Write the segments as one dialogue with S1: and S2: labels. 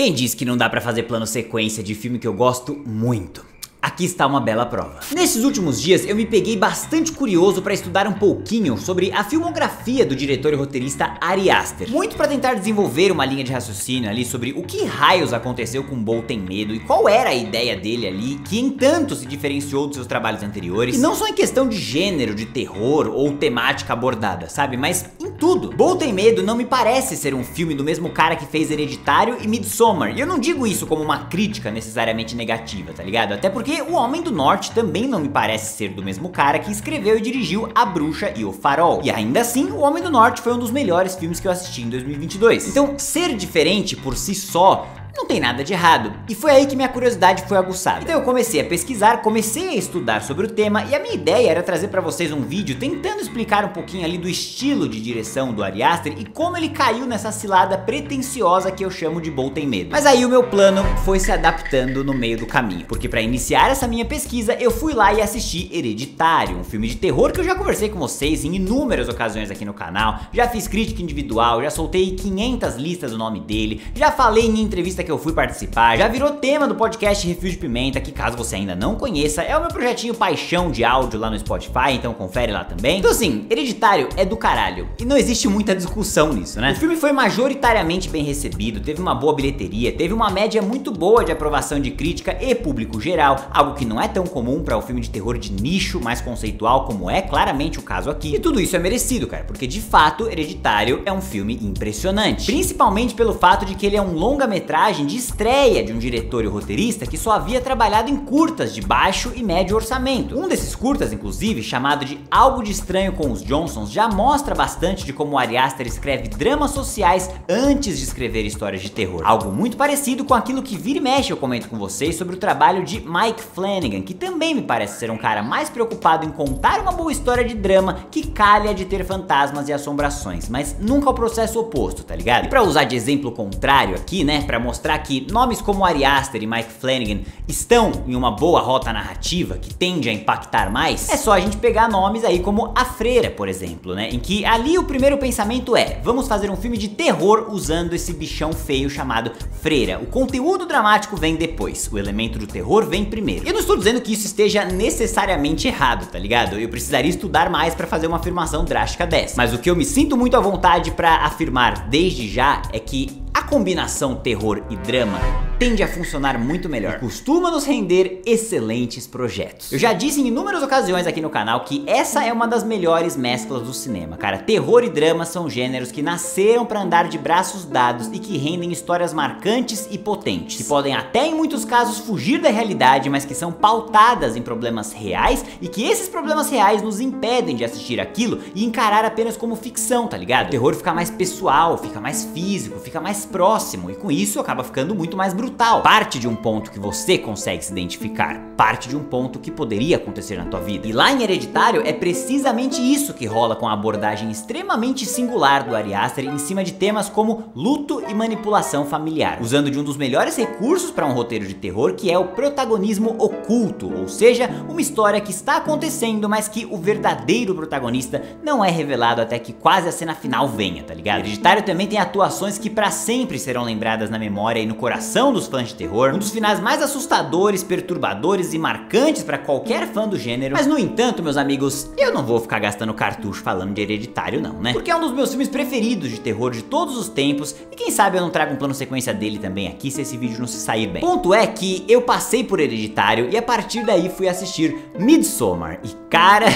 S1: Quem disse que não dá pra fazer plano sequência de filme que eu gosto muito? Aqui está uma bela prova. Nesses últimos dias eu me peguei bastante curioso para estudar um pouquinho sobre a filmografia do diretor e roteirista Ari Aster. Muito para tentar desenvolver uma linha de raciocínio ali sobre o que raios aconteceu com Bold Tem Medo e qual era a ideia dele ali que em tanto se diferenciou dos seus trabalhos anteriores. E não só em questão de gênero, de terror ou temática abordada, sabe? Mas em tudo. Bold Tem Medo não me parece ser um filme do mesmo cara que fez Hereditário e Midsommar. E eu não digo isso como uma crítica necessariamente negativa, tá ligado? Até porque O Homem do Norte também não me parece ser do mesmo cara que escreveu e dirigiu A Bruxa e O Farol. E ainda assim, O Homem do Norte foi um dos melhores filmes que eu assisti em 2022. Então, ser diferente por si só não tem nada de errado. E foi aí que minha curiosidade foi aguçada. Então eu comecei a pesquisar, comecei a estudar sobre o tema e a minha ideia era trazer pra vocês um vídeo tentando explicar um pouquinho ali do estilo de direção do Ari Aster e como ele caiu nessa cilada pretensiosa que eu chamo de Bold Tem Medo. Mas aí o meu plano foi se adaptando no meio do caminho, porque pra iniciar essa minha pesquisa eu fui lá e assisti Hereditário, um filme de terror que eu já conversei com vocês em inúmeras ocasiões aqui no canal, já fiz crítica individual, já soltei 500 listas do nome dele, já falei em entrevista que eu fui participar, já virou tema do podcast Refil de Pimenta, que caso você ainda não conheça, é o meu projetinho paixão de áudio lá no Spotify, então confere lá também. Então assim, Hereditário é do caralho, e não existe muita discussão nisso, né? O filme foi majoritariamente bem recebido, teve uma boa bilheteria, teve uma média muito boa de aprovação de crítica e público geral, algo que não é tão comum para um filme de terror de nicho, mais conceitual, como é claramente o caso aqui. E tudo isso é merecido, cara, porque de fato, Hereditário é um filme impressionante, principalmente pelo fato de que ele é um longa-metragem de estreia de um diretor e roteirista que só havia trabalhado em curtas de baixo e médio orçamento. Um desses curtas, inclusive, chamado de Algo de Estranho com os Johnsons, já mostra bastante de como o Ari Aster escreve dramas sociais antes de escrever histórias de terror. Algo muito parecido com aquilo que vira e mexe eu comento com vocês sobre o trabalho de Mike Flanagan, que também me parece ser um cara mais preocupado em contar uma boa história de drama que calha de ter fantasmas e assombrações, mas nunca o processo oposto, tá ligado? E pra usar de exemplo contrário aqui, né, pra mostrar que nomes como Ari Aster e Mike Flanagan estão em uma boa rota narrativa que tende a impactar mais, é só a gente pegar nomes aí como A Freira, por exemplo, né, em que ali o primeiro pensamento é: vamos fazer um filme de terror usando esse bichão feio chamado Freira. O conteúdo dramático vem depois, o elemento do terror vem primeiro. Eu não estou dizendo que isso esteja necessariamente errado, tá ligado? Eu precisaria estudar mais pra fazer uma afirmação drástica dessa. Mas o que eu me sinto muito à vontade pra afirmar desde já é que a combinação terror e drama tende a funcionar muito melhor e costuma nos render excelentes projetos. Eu já disse em inúmeras ocasiões aqui no canal que essa é uma das melhores mesclas do cinema, cara. Terror e drama são gêneros que nasceram pra andar de braços dados e que rendem histórias marcantes e potentes, que podem até em muitos casos fugir da realidade, mas que são pautadas em problemas reais e que esses problemas reais nos impedem de assistir aquilo e encarar apenas como ficção, tá ligado? O terror fica mais pessoal, fica mais físico, fica mais próximo e com isso acaba ficando muito mais brutal. Parte de um ponto que você consegue se identificar, parte de um ponto que poderia acontecer na tua vida. E lá em Hereditário é precisamente isso que rola com a abordagem extremamente singular do Ari Aster em cima de temas como luto e manipulação familiar, usando de um dos melhores recursos para um roteiro de terror, que é o protagonismo oculto, ou seja, uma história que está acontecendo, mas que o verdadeiro protagonista não é revelado até que quase a cena final venha, tá ligado? Hereditário também tem atuações que pra sempre serão lembradas na memória e no coração dos fãs de terror, um dos finais mais assustadores, perturbadores e marcantes pra qualquer fã do gênero. Mas no entanto, meus amigos, eu não vou ficar gastando cartucho falando de Hereditário não, né? Porque é um dos meus filmes preferidos de terror de todos os tempos e quem sabe eu não trago um plano sequência dele também aqui se esse vídeo não se sair bem. Ponto é que eu passei por Hereditário e a partir daí fui assistir Midsommar e cara,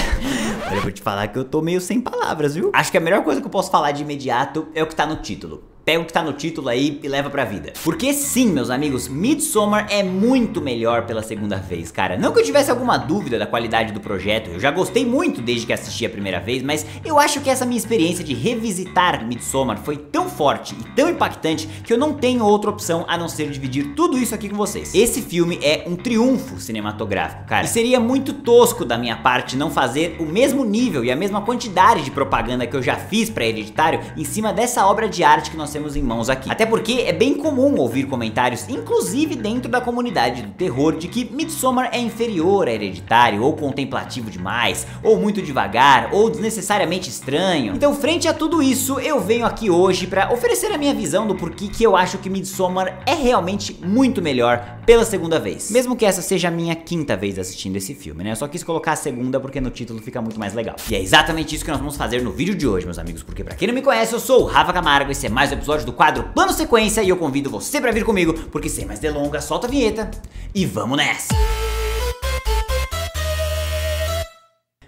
S1: olha, eu vou te falar que eu tô meio sem palavras, viu? Acho que a melhor coisa que eu posso falar de imediato é o que tá no título. Pega o que tá no título aí e leva pra vida. Porque sim, meus amigos, Midsommar é muito melhor pela segunda vez, cara. Não que eu tivesse alguma dúvida da qualidade do projeto, eu já gostei muito desde que assisti a primeira vez, mas eu acho que essa minha experiência de revisitar Midsommar foi tão forte e tão impactante que eu não tenho outra opção a não ser dividir tudo isso aqui com vocês. Esse filme é um triunfo cinematográfico, cara. E seria muito tosco da minha parte não fazer o mesmo nível e a mesma quantidade de propaganda que eu já fiz pra Hereditário em cima dessa obra de arte que nós temos em mãos aqui. Até porque é bem comum ouvir comentários, inclusive dentro da comunidade do terror, de que Midsommar é inferior a Hereditário, ou contemplativo demais, ou muito devagar, ou desnecessariamente estranho. Então, frente a tudo isso, eu venho aqui hoje pra oferecer a minha visão do porquê que eu acho que Midsommar é realmente muito melhor pela segunda vez. Mesmo que essa seja a minha quinta vez assistindo esse filme, né? Eu só quis colocar a segunda porque no título fica muito mais legal. E é exatamente isso que nós vamos fazer no vídeo de hoje, meus amigos, porque pra quem não me conhece, eu sou o Rafa Camargo, esse é mais um episódio do quadro Plano Sequência e eu convido você pra vir comigo, porque sem mais delongas, solta a vinheta e vamos nessa!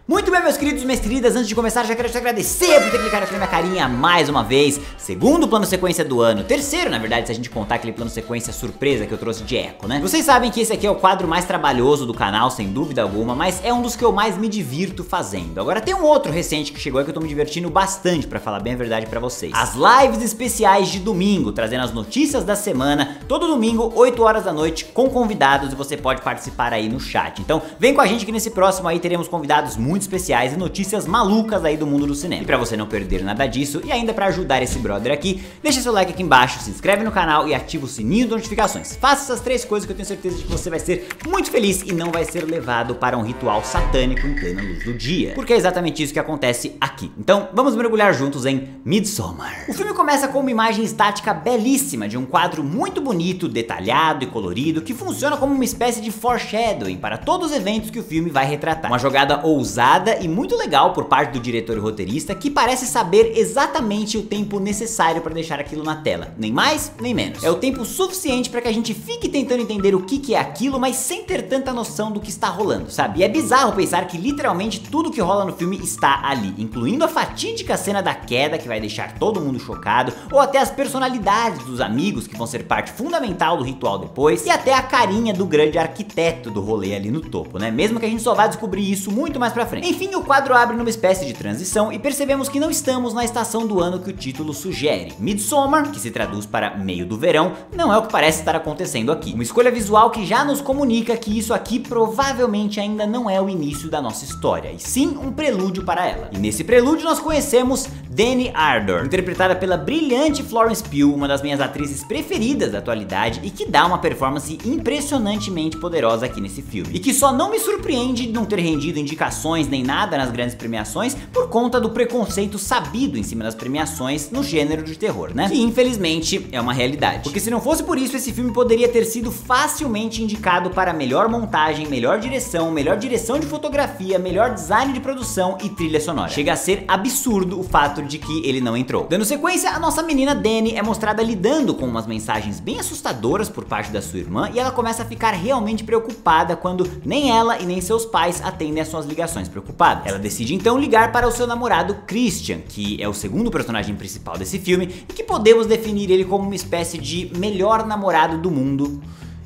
S1: Muito bem, meus queridos e minhas queridas, antes de começar já quero te agradecer por ter clicado aqui na minha carinha mais uma vez. Segundo plano sequência do ano, terceiro na verdade, se a gente contar aquele plano sequência surpresa que eu trouxe de Echo, né? Vocês sabem que esse aqui é o quadro mais trabalhoso do canal, sem dúvida alguma, mas é um dos que eu mais me divirto fazendo. Agora tem um outro recente que chegou aí que eu tô me divertindo bastante, pra falar bem a verdade pra vocês. As lives especiais de domingo, trazendo as notícias da semana, todo domingo, 8 horas da noite, com convidados, e você pode participar aí no chat. Então vem com a gente que nesse próximo aí teremos convidados muito especiais e notícias malucas aí do mundo do cinema. E pra você não perder nada disso e ainda pra ajudar esse brother aqui, deixa seu like aqui embaixo, se inscreve no canal e ativa o sininho de notificações. Faça essas três coisas que eu tenho certeza de que você vai ser muito feliz e não vai ser levado para um ritual satânico em plena luz do dia. Porque é exatamente isso que acontece aqui. Então vamos mergulhar juntos em Midsommar. O filme começa com uma imagem estática belíssima de um quadro muito bonito, detalhado e colorido que funciona como uma espécie de foreshadowing para todos os eventos que o filme vai retratar. Uma jogada ousada e muito legal por parte do diretor e roteirista, que parece saber exatamente o tempo necessário para deixar aquilo na tela, nem mais nem menos. É o tempo suficiente para que a gente fique tentando entender o que é aquilo, mas sem ter tanta noção do que está rolando, sabe? E é bizarro pensar que literalmente tudo que rola no filme está ali, incluindo a fatídica cena da queda que vai deixar todo mundo chocado, ou até as personalidades dos amigos que vão ser parte fundamental do ritual depois, e até a carinha do grande arquiteto do rolê ali no topo, né? Mesmo que a gente só vá descobrir isso muito mais pra frente. Enfim, o quadro abre numa espécie de transição e percebemos que não estamos na estação do ano que o título sugere. Midsommar, que se traduz para meio do verão, não é o que parece estar acontecendo aqui. Uma escolha visual que já nos comunica que isso aqui provavelmente ainda não é o início da nossa história, e sim um prelúdio para ela. E nesse prelúdio nós conhecemos Dani Ardor, interpretada pela brilhante Florence Pugh, uma das minhas atrizes preferidas da atualidade e que dá uma performance impressionantemente poderosa aqui nesse filme. E que só não me surpreende de não ter rendido indicações nem nada nas grandes premiações por conta do preconceito sabido em cima das premiações no gênero de terror, né? E infelizmente é uma realidade. Porque se não fosse por isso, esse filme poderia ter sido facilmente indicado para melhor montagem, melhor direção de fotografia, melhor design de produção e trilha sonora. Chega a ser absurdo o fato de que ele não entrou. Dando sequência, a nossa menina Dani é mostrada lidando com umas mensagens bem assustadoras por parte da sua irmã e ela começa a ficar realmente preocupada quando nem ela e nem seus pais atendem às suas ligações preocupadas. Ela decide então ligar para o seu namorado Christian, que é o segundo personagem principal desse filme e que podemos definir ele como uma espécie de melhor namorado do mundo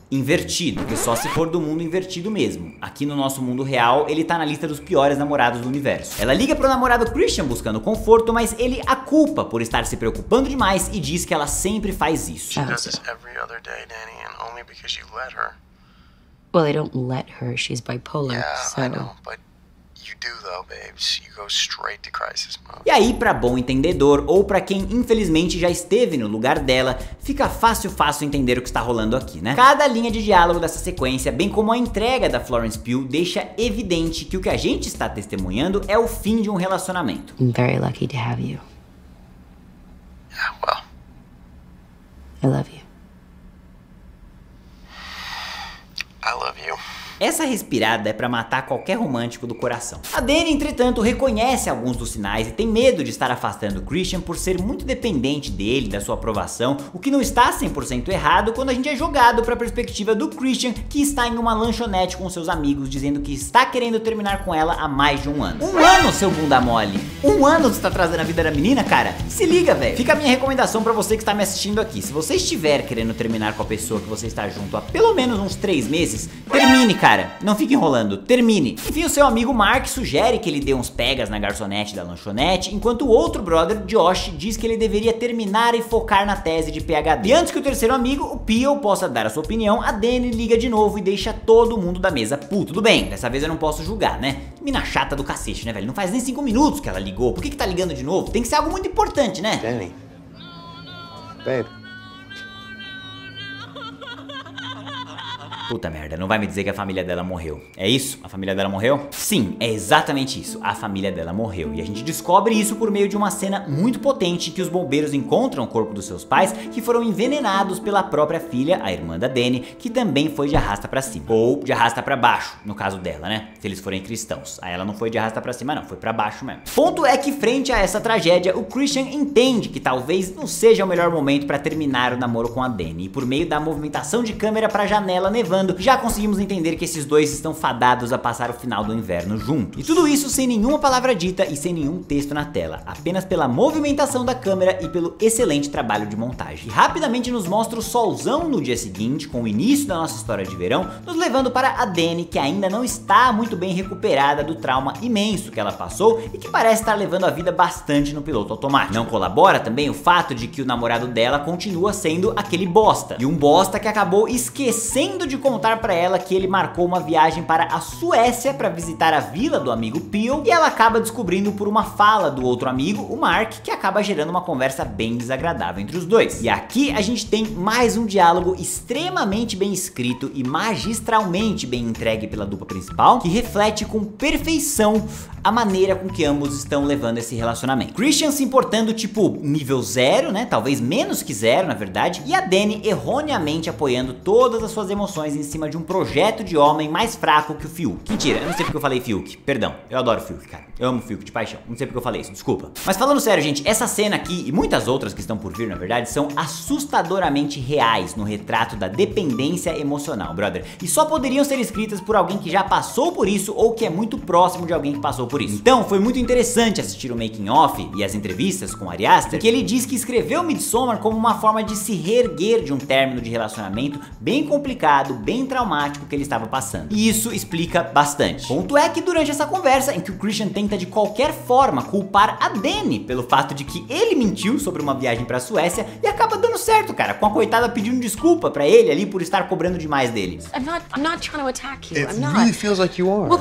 S1: invertido, que só se for do mundo invertido mesmo. Aqui no nosso mundo real, ele tá na lista dos piores namorados do universo. Ela liga pro namorado Christian buscando conforto, mas ele a culpa por estar se preocupando demais e diz que ela sempre faz isso.
S2: She does this every other day, Danny, and only because you let her.
S3: Well, I don't let her. She's bipolar,
S2: Yeah,
S3: so...
S2: I know, but you do though, babes. You go straight to crisis mode.
S1: E aí, pra bom entendedor, ou pra quem infelizmente já esteve no lugar dela, fica fácil entender o que está rolando aqui, né? Cada linha de diálogo dessa sequência, bem como a entrega da Florence Pugh, deixa evidente que o que a gente está testemunhando é o fim de um relacionamento.
S3: I'm very lucky to have you.
S2: Yeah, well,
S3: I love you.
S2: I love you.
S1: Essa respirada é pra matar qualquer romântico do coração. A Dani, entretanto, reconhece alguns dos sinais e tem medo de estar afastando o Christian por ser muito dependente dele, da sua aprovação, o que não está 100% errado quando a gente é jogado pra perspectiva do Christian, que está em uma lanchonete com seus amigos, dizendo que está querendo terminar com ela há mais de um ano. Um ano, seu bunda mole! Um ano você tá trazendo a vida da menina, cara? Se liga, velho! Fica a minha recomendação pra você que está me assistindo aqui. Se você estiver querendo terminar com a pessoa que você está junto há pelo menos uns 3 meses, termine, cara! Não fique enrolando, termine. Enfim, o seu amigo Mark sugere que ele dê uns pegas na garçonete da lanchonete, enquanto o outro brother, Josh, diz que ele deveria terminar e focar na tese de PhD. E antes que o terceiro amigo, o Pio, possa dar a sua opinião, a Dani liga de novo e deixa todo mundo da mesa puto. Tudo bem, dessa vez eu não posso julgar, né? Mina chata do cacete, né, velho? Não faz nem 5 minutos que ela ligou. Por que tá ligando de novo? Tem que ser algo muito importante, né?
S2: Danny. Babe.
S1: Puta merda, não vai me dizer que a família dela morreu. É isso? A família dela morreu? Sim, é exatamente isso. A família dela morreu. E a gente descobre isso por meio de uma cena muito potente que os bombeiros encontram o corpo dos seus pais que foram envenenados pela própria filha, a irmã da Dani, que também foi de arrasta pra cima. Ou de arrasta pra baixo, no caso dela, né? Se eles forem cristãos. Aí ela não foi de arrasta pra cima não, foi pra baixo mesmo. Ponto é que frente a essa tragédia, o Christian entende que talvez não seja o melhor momento pra terminar o namoro com a Dani. E por meio da movimentação de câmera pra janela nevando, já conseguimos entender que esses dois estão fadados a passar o final do inverno juntos. E tudo isso sem nenhuma palavra dita e sem nenhum texto na tela, apenas pela movimentação da câmera e pelo excelente trabalho de montagem. E rapidamente nos mostra o solzão no dia seguinte, com o início da nossa história de verão, nos levando para a Dani, que ainda não está muito bem recuperada do trauma imenso que ela passou e que parece estar levando a vida bastante no piloto automático. Não colabora também o fato de que o namorado dela continua sendo aquele bosta, e um bosta que acabou esquecendo de contar pra ela que ele marcou uma viagem para a Suécia para visitar a vila do amigo Pio, e ela acaba descobrindo por uma fala do outro amigo, o Mark, que acaba gerando uma conversa bem desagradável entre os dois. E aqui a gente tem mais um diálogo extremamente bem escrito e magistralmente bem entregue pela dupla principal, que reflete com perfeição a maneira com que ambos estão levando esse relacionamento. Christian se importando tipo nível 0, né, talvez menos que 0 na verdade, e a Dani erroneamente apoiando todas as suas emoções em cima de um projeto de homem mais fraco que o Fiuk. Mentira, eu não sei porque eu falei Fiuk, perdão, eu adoro Fiuk, cara, eu amo Fiuk de paixão, não sei porque eu falei isso, desculpa. Mas falando sério, gente, essa cena aqui e muitas outras que estão por vir, na verdade, são assustadoramente reais no retrato da dependência emocional, brother, e só poderiam ser escritas por alguém que já passou por isso ou que é muito próximo de alguém que passou por isso. Então foi muito interessante assistir o making off e as entrevistas com Ari Aster, que ele diz que escreveu Midsommar como uma forma de se reerguer de um término de relacionamento bem complicado, bem traumático que ele estava passando. E isso explica bastante. Ponto é que durante essa conversa em que o Christian tenta de qualquer forma culpar a Dani pelo fato de que ele mentiu sobre uma viagem pra Suécia, e acaba dando certo, cara, com a coitada pedindo desculpa pra ele ali por estar cobrando demais dele.
S3: I'm not trying to attack you.
S2: It
S3: I'm not.
S2: really feels like you are.
S3: Well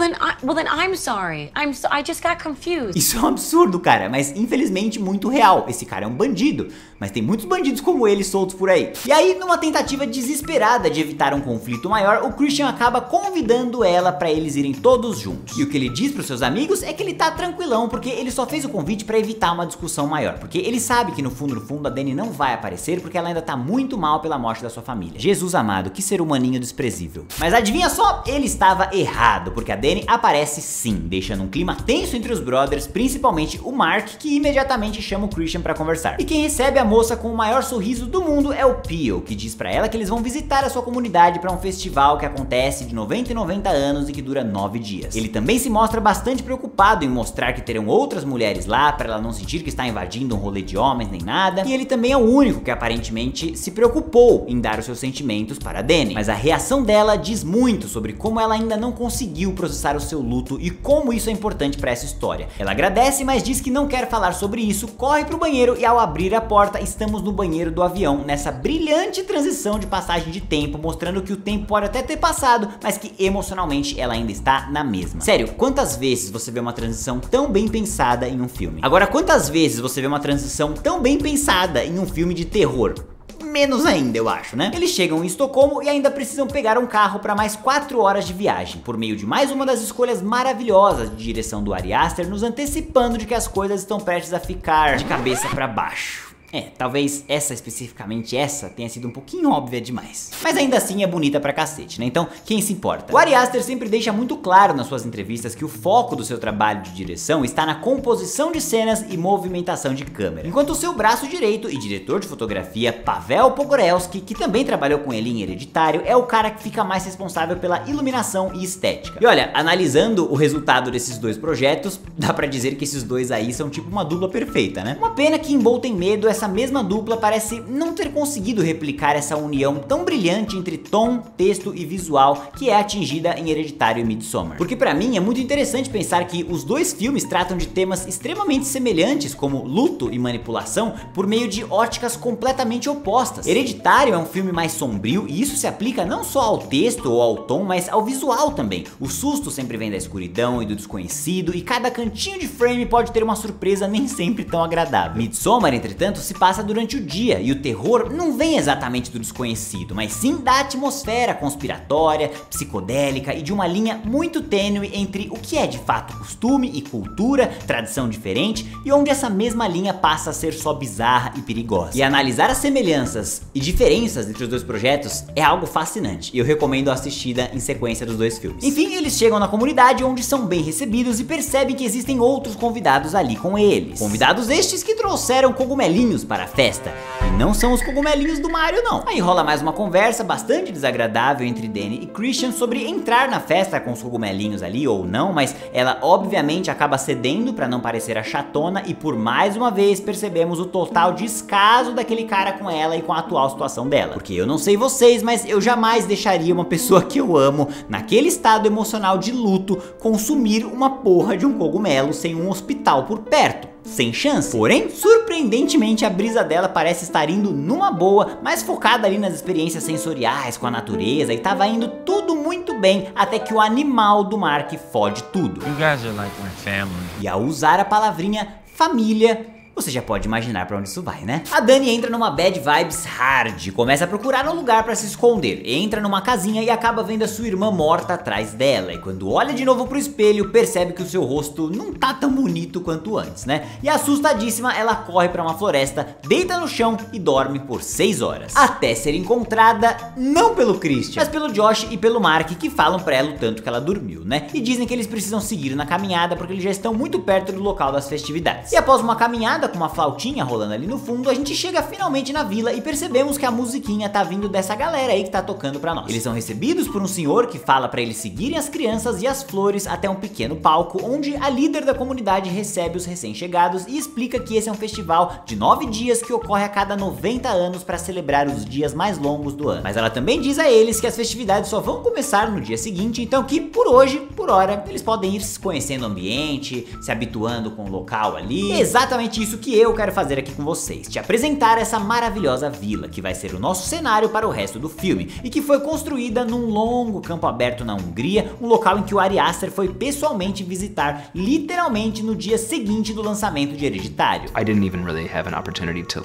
S3: then I'm sorry. I just got confused.
S1: Isso é um absurdo, cara, mas infelizmente muito real. Esse cara é um bandido, mas tem muitos bandidos como ele soltos por aí. E aí, numa tentativa desesperada de evitar um conflito maior, o Christian acaba convidando ela pra eles irem todos juntos. E o que ele diz pros seus amigos é que ele tá tranquilão, porque ele só fez o convite pra evitar uma discussão maior, porque ele sabe que no fundo a Dani não vai aparecer porque ela ainda tá muito mal pela morte da sua família. Jesus amado, que ser humaninho desprezível. Mas adivinha só? Ele estava errado, porque a Dani aparece sim, deixando um clima tenso entre os brothers, principalmente o Mark, que imediatamente chama o Christian pra conversar. E quem recebe a moça com o maior sorriso do mundo é o Pio, que diz pra ela que eles vão visitar a sua comunidade pra um festival que acontece de 90 em 90 anos e que dura 9 dias. Ele também se mostra bastante preocupado em mostrar que terão outras mulheres lá, pra ela não sentir que está invadindo um rolê de homens nem nada, e ele também é o único que aparentemente se preocupou em dar os seus sentimentos para a Dani. Mas a reação dela diz muito sobre como ela ainda não conseguiu processar o seu luto e como isso é importante pra essa história. Ela agradece, mas diz que não quer falar sobre isso, corre pro banheiro e ao abrir a porta, estamos no banheiro do avião, nessa brilhante transição de passagem de tempo, mostrando que o tempo pode até ter passado, mas que emocionalmente ela ainda está na mesma. Sério, quantas vezes você vê uma transição tão bem pensada em um filme? Agora, quantas vezes você vê uma transição tão bem pensada em um filme de terror? Menos ainda, eu acho, né? Eles chegam em Estocolmo e ainda precisam pegar um carro para mais 4 horas de viagem, por meio de mais uma das escolhas maravilhosas de direção do Ari Aster, nos antecipando de que as coisas estão prestes a ficar de cabeça para baixo. Talvez essa especificamente tenha sido um pouquinho óbvia demais. Mas ainda assim é bonita pra cacete, né? Então, quem se importa? O Ari Aster sempre deixa muito claro nas suas entrevistas que o foco do seu trabalho de direção está na composição de cenas e movimentação de câmera. Enquanto o seu braço direito e diretor de fotografia, Pavel Pogorelski, que também trabalhou com ele em Hereditário, é o cara que fica mais responsável pela iluminação e estética. E olha, analisando o resultado desses dois projetos, dá pra dizer que esses dois aí são tipo uma dupla perfeita, né? Uma pena que em Envolto em Medo essa mesma dupla parece não ter conseguido replicar essa união tão brilhante entre tom, texto e visual que é atingida em Hereditário e Midsommar. Porque pra mim é muito interessante pensar que os dois filmes tratam de temas extremamente semelhantes, como luto e manipulação, por meio de óticas completamente opostas. Hereditário é um filme mais sombrio e isso se aplica não só ao texto ou ao tom, mas ao visual também. O susto sempre vem da escuridão e do desconhecido, e cada cantinho de frame pode ter uma surpresa nem sempre tão agradável. Midsommar, entretanto, se passa durante o dia e o terror não vem exatamente do desconhecido, mas sim da atmosfera conspiratória, psicodélica e de uma linha muito tênue entre o que é de fato costume e cultura, tradição diferente e onde essa mesma linha passa a ser só bizarra e perigosa. E analisar as semelhanças e diferenças entre os dois projetos é algo fascinante e eu recomendo a assistida em sequência dos dois filmes. Enfim, eles chegam na comunidade onde são bem recebidos e percebem que existem outros convidados ali com eles. Convidados estes que trouxeram cogumelinhos para a festa. E não são os cogumelinhos do Mario não. Aí rola mais uma conversa bastante desagradável entre Dani e Christian sobre entrar na festa com os cogumelinhos ali ou não, mas ela obviamente acaba cedendo para não parecer a chatona e por mais uma vez percebemos o total descaso daquele cara com ela e com a atual situação dela. Porque eu não sei vocês, mas eu jamais deixaria uma pessoa que eu amo, naquele estado emocional de luto, consumir uma porra de um cogumelo sem um hospital por perto. Sem chance. Porém, surpreendentemente a brisa dela parece estar indo numa boa, mais focada ali nas experiências sensoriais com a natureza e tava indo tudo muito bem até que o animal do Mark fode tudo.
S4: You guys are like my family.
S1: E ao usar a palavrinha família, você já pode imaginar pra onde isso vai, né? A Dani entra numa bad vibes hard, começa a procurar um lugar pra se esconder, entra numa casinha e acaba vendo a sua irmã morta atrás dela. E quando olha de novo pro espelho, percebe que o seu rosto não tá tão bonito quanto antes, né? E assustadíssima, ela corre pra uma floresta, deita no chão e dorme por 6 horas. Até ser encontrada, não pelo Christian, mas pelo Josh e pelo Mark, que falam pra ela o tanto que ela dormiu, né? E dizem que eles precisam seguir na caminhada porque eles já estão muito perto do local das festividades. E após uma caminhada com uma flautinha rolando ali no fundo, a gente chega finalmente na vila e percebemos que a musiquinha tá vindo dessa galera aí que tá tocando pra nós. Eles são recebidos por um senhor que fala pra eles seguirem as crianças e as flores até um pequeno palco, onde a líder da comunidade recebe os recém-chegados e explica que esse é um festival de 9 dias que ocorre a cada 90 anos pra celebrar os dias mais longos do ano. Mas ela também diz a eles que as festividades só vão começar no dia seguinte, então que por hoje, por hora, eles podem ir conhecendo o ambiente, se habituando com o local ali. É exatamente isso que eu quero fazer aqui com vocês, te apresentar essa maravilhosa vila, que vai ser o nosso cenário para o resto do filme, e que foi construída num longo campo aberto na Hungria, um local em que o Ari Aster foi pessoalmente visitar, literalmente no dia seguinte do lançamento de Hereditário.
S5: I didn't even really have an opportunity to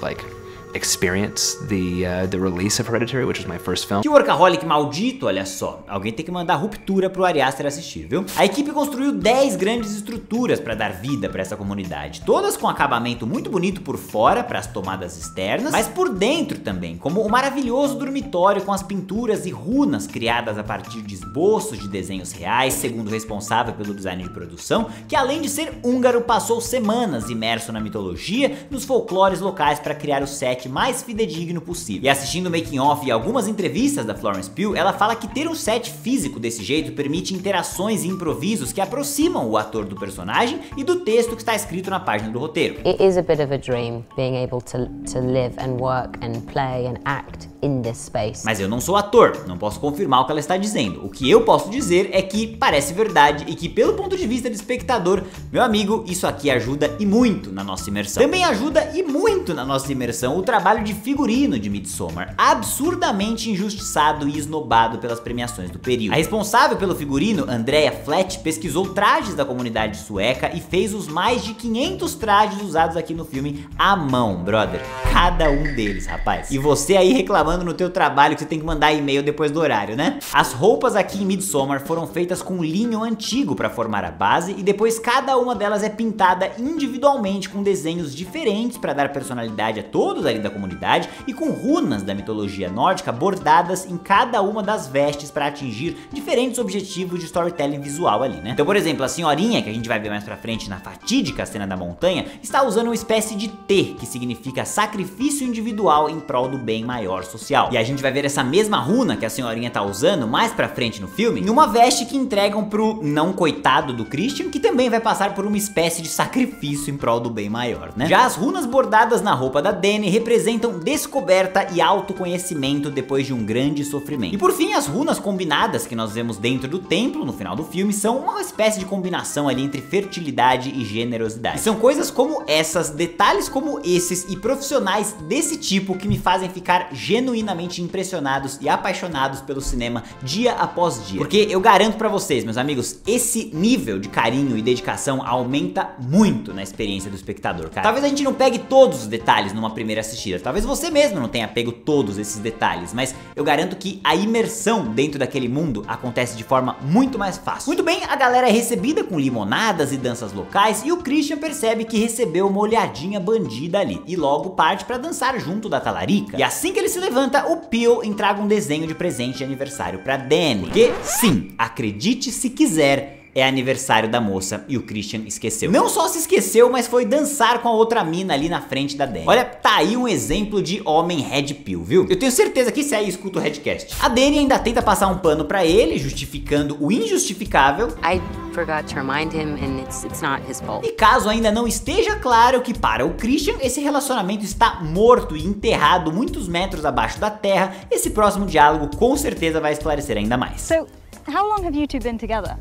S5: experience the release of Hereditary, which was my first film.
S1: Que workaholic maldito, olha só. Alguém tem que mandar Ruptura pro Ari Aster assistir, viu? A equipe construiu 10 grandes estruturas para dar vida para essa comunidade, todas com acabamento muito bonito por fora para as tomadas externas, mas por dentro também, como o maravilhoso dormitório com as pinturas e runas criadas a partir de esboços de desenhos reais, segundo o responsável pelo design de produção, que além de ser húngaro, passou semanas imerso na mitologia, nos folclores locais para criar o set mais fidedigno possível. E assistindo o making of e algumas entrevistas da Florence Pugh, ela fala que ter um set físico desse jeito permite interações e improvisos que aproximam o ator do personagem e do texto que está escrito na página do roteiro.
S6: It is a bit of a dream being able to live and work and play and act in this space.
S1: Mas eu não sou ator, não posso confirmar o que ela está dizendo. O que eu posso dizer é que parece verdade e que, pelo ponto de vista do espectador, meu amigo, isso aqui ajuda e muito na nossa imersão. Também ajuda e muito na nossa imersão o trabalho de figurino de Midsommar, absurdamente injustiçado e esnobado pelas premiações do período. A responsável pelo figurino, Andrea Flett, pesquisou trajes da comunidade sueca e fez os mais de 500 trajes usados aqui no filme à mão, brother. Cada um deles, rapaz. E você aí reclamando no teu trabalho que você tem que mandar e-mail depois do horário, né? As roupas aqui em Midsommar foram feitas com linho antigo para formar a base e depois cada uma delas é pintada individualmente com desenhos diferentes para dar personalidade a todos ali da comunidade e com runas da mitologia nórdica bordadas em cada uma das vestes para atingir diferentes objetivos de storytelling visual ali, né? Então, por exemplo, a senhorinha, que a gente vai ver mais pra frente na fatídica cena da montanha, está usando uma espécie de T, que significa sacrifício individual em prol do bem maior social. E a gente vai ver essa mesma runa que a senhorinha tá usando mais pra frente no filme, em uma veste que entregam pro não coitado do Christian, que também vai passar por uma espécie de sacrifício em prol do bem maior, né? Já as runas bordadas na roupa da Dani representam descoberta e autoconhecimento depois de um grande sofrimento. E por fim, as runas combinadas que nós vemos dentro do templo no final do filme são uma espécie de combinação ali entre fertilidade e generosidade. E são coisas como essas, detalhes como esses e profissionais desse tipo que me fazem ficar genuinamente impressionados e apaixonados pelo cinema dia após dia. Porque eu garanto pra vocês, meus amigos, esse nível de carinho e dedicação aumenta muito na experiência do espectador, cara. Talvez a gente não pegue todos os detalhes numa primeira assistida, talvez você mesmo não tenha pego todos esses detalhes, mas eu garanto que a imersão dentro daquele mundo acontece de forma muito mais fácil. Muito bem, a galera é recebida com limonadas e danças locais e o Christian percebe que recebeu uma olhadinha bandida ali e logo parte pra dançar junto da talarica. E assim que ele se levanta, o Peele entrega um desenho de presente de aniversário pra Danny. Porque sim, acredite se quiser, é aniversário da moça e o Christian esqueceu. Não só se esqueceu, mas foi dançar com a outra mina ali na frente da Danny. Olha, tá aí um exemplo de homem red pill, viu? Eu tenho certeza que esse aí escuta o Redcast. A Danny ainda tenta passar um pano pra ele, justificando o injustificável.
S6: I forgot to remind him and it's not his fault.
S1: E caso ainda não esteja claro que para o Christian esse relacionamento está morto e enterrado muitos metros abaixo da terra, esse próximo diálogo com certeza vai esclarecer ainda mais.
S4: So, how long have you two been together?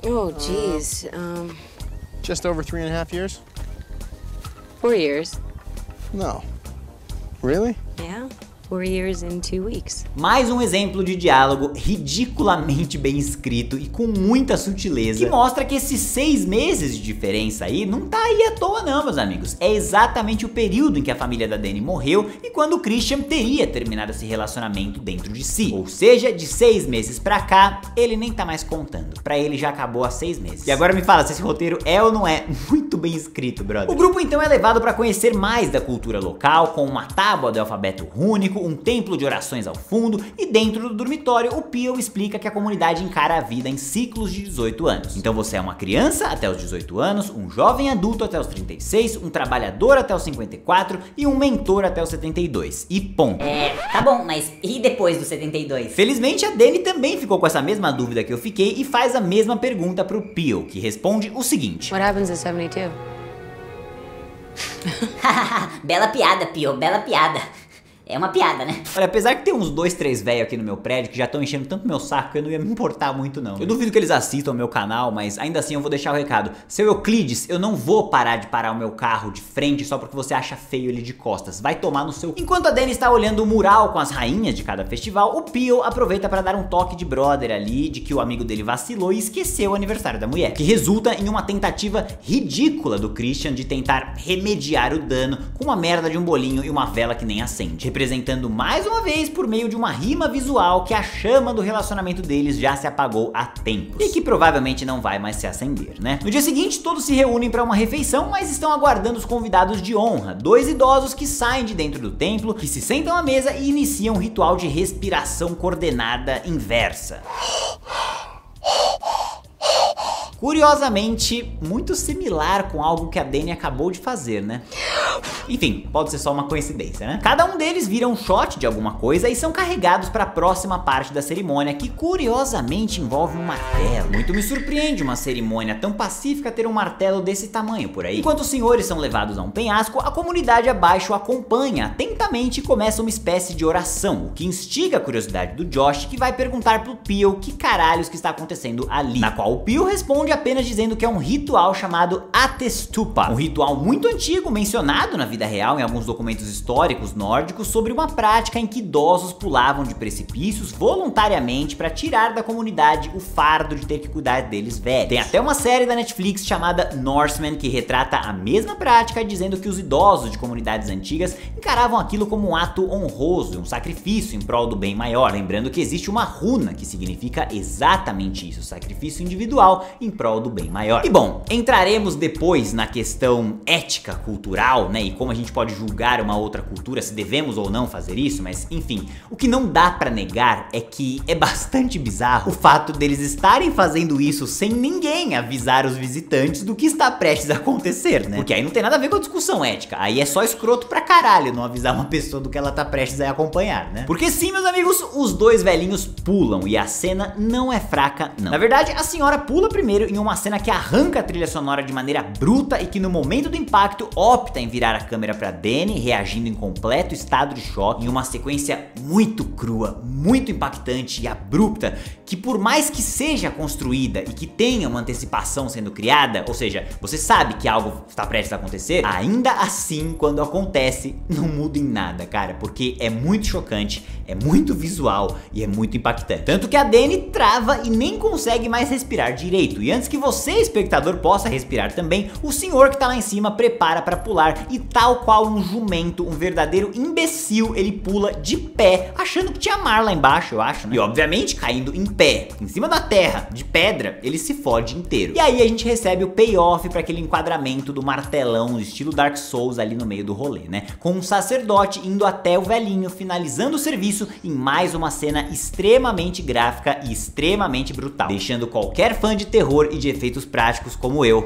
S6: Oh, geez.
S2: Just over 3.5 years?
S6: 4 years.
S2: No. Really?
S6: Yeah. 4 years in 2 weeks.
S1: Mais um exemplo de diálogo ridiculamente bem escrito e com muita sutileza, que mostra que esses 6 meses de diferença aí não tá aí à toa não, meus amigos. É exatamente o período em que a família da Danny morreu e quando o Christian teria terminado esse relacionamento dentro de si. Ou seja, de 6 meses pra cá, ele nem tá mais contando. Pra ele já acabou há 6 meses. E agora me fala se esse roteiro é ou não é muito bem escrito, brother. O grupo então é levado pra conhecer mais da cultura local, com uma tábua do alfabeto rúnico, um templo de orações ao fundo e dentro do dormitório o Peele explica que a comunidade encara a vida em ciclos de 18 anos. Então você é uma criança até os 18 anos, um jovem adulto até os 36, um trabalhador até os 54 e um mentor até os 72. E ponto.
S7: Tá bom, mas e depois dos 72?
S1: Felizmente a Danny também ficou com essa mesma dúvida que eu fiquei e faz a mesma pergunta pro Peele, que responde o seguinte:
S6: What happens at 72?
S7: Bela piada, Peele, bela piada. É uma piada, né?
S1: Olha, apesar que tem uns 2, 3 velhos aqui no meu prédio que já estão enchendo tanto meu saco que eu não ia me importar muito não. Eu duvido que eles assistam ao meu canal, mas ainda assim eu vou deixar o recado. Seu Euclides, eu não vou parar de parar o meu carro de frente só porque você acha feio ele de costas. Vai tomar no seu... Enquanto a Danny está olhando o mural com as rainhas de cada festival, o Peele aproveita para dar um toque de brother ali, de que o amigo dele vacilou e esqueceu o aniversário da mulher. Que resulta em uma tentativa ridícula do Christian de tentar remediar o dano com uma merda de um bolinho e uma vela que nem acende. Representando mais uma vez por meio de uma rima visual que a chama do relacionamento deles já se apagou há tempos e que provavelmente não vai mais se acender, né? No dia seguinte todos se reúnem para uma refeição, mas estão aguardando os convidados de honra, 2 idosos que saem de dentro do templo, que se sentam à mesa e iniciam um ritual de respiração coordenada inversa. Curiosamente, muito similar com algo que a Danny acabou de fazer, né? Enfim, pode ser só uma coincidência, né? Cada um deles vira um shot de alguma coisa e são carregados para a próxima parte da cerimônia, que curiosamente envolve um martelo. Muito me surpreende uma cerimônia tão pacífica ter um martelo desse tamanho por aí. Enquanto os senhores são levados a um penhasco, a comunidade abaixo acompanha atentamente e começa uma espécie de oração, o que instiga a curiosidade do Josh, que vai perguntar pro Peele que caralhos que está acontecendo ali. Na qual o Peele responde apenas dizendo que é um ritual chamado Atestupa, um ritual muito antigo mencionado na vida real em alguns documentos históricos nórdicos sobre uma prática em que idosos pulavam de precipícios voluntariamente para tirar da comunidade o fardo de ter que cuidar deles velhos. Tem até uma série da Netflix chamada Norseman que retrata a mesma prática, dizendo que os idosos de comunidades antigas encaravam aquilo como um ato honroso, um sacrifício em prol do bem maior. Lembrando que existe uma runa que significa exatamente isso, sacrifício individual em prol do bem maior. E bom, entraremos depois na questão ética, cultural, né, e como a gente pode julgar uma outra cultura, se devemos ou não fazer isso, mas enfim, o que não dá pra negar é que é bastante bizarro o fato deles estarem fazendo isso sem ninguém avisar os visitantes do que está prestes a acontecer, né? Porque aí não tem nada a ver com a discussão ética, aí é só escroto pra caralho não avisar uma pessoa do que ela tá prestes a acompanhar, né? Porque sim, meus amigos, os 2 velhinhos pulam e a cena não é fraca, não. Na verdade, a senhora pula primeiro em uma cena que arranca a trilha sonora de maneira bruta e que no momento do impacto opta em virar a câmera câmera pra Danny, reagindo em completo estado de choque, em uma sequência muito crua, muito impactante e abrupta, que por mais que seja construída e que tenha uma antecipação sendo criada, ou seja, você sabe que algo está prestes a acontecer, ainda assim, quando acontece, não muda em nada, cara, porque é muito chocante, é muito visual e é muito impactante. Tanto que a Danny trava e nem consegue mais respirar direito. E antes que você, espectador, possa respirar também, o senhor que tá lá em cima prepara para pular e, tal qual um jumento, um verdadeiro imbecil, ele pula de pé, achando que tinha mar lá embaixo, eu acho, né? E obviamente, caindo em pé, em cima da terra, de pedra, ele se fode inteiro. E aí a gente recebe o payoff para aquele enquadramento do martelão, estilo Dark Souls ali no meio do rolê, né? Com um sacerdote indo até o velhinho, finalizando o serviço em mais uma cena extremamente gráfica e extremamente brutal, deixando qualquer fã de terror e de efeitos práticos como eu